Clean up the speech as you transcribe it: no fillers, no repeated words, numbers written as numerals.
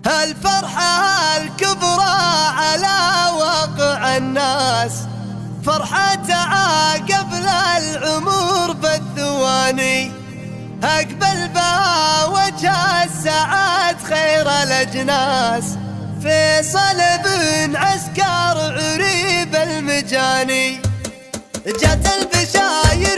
هالفرحة الكبرى على واقع الناس، فرحتها قبل العمر بالثواني، أقبل بها وجه السعاد خير الأجناس، فيصل بن عسكر عريب المجاني. جات البشاير